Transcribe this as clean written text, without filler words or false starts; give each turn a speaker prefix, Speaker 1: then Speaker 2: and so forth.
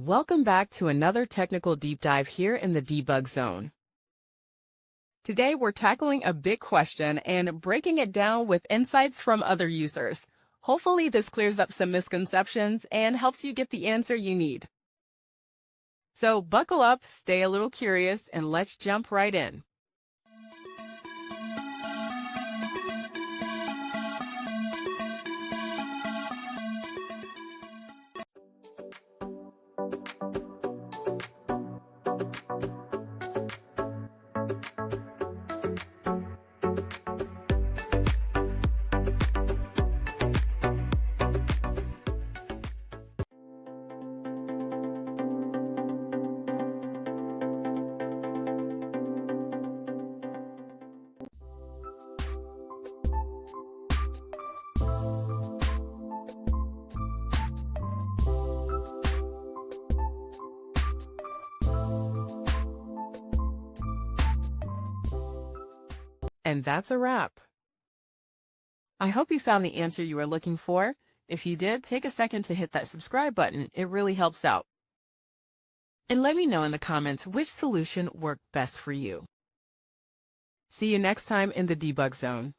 Speaker 1: Welcome back to another technical deep dive here in the Debug Zone. Today we're tackling a big question and breaking it down with insights from other users. Hopefully this clears up some misconceptions and helps you get the answer you need. So buckle up, stay a little curious, and let's jump right in. And that's a wrap. I hope you found the answer you were looking for. If you did, take a second to hit that subscribe button. It really helps out. And let me know in the comments which solution worked best for you. See you next time in the Debug Zone.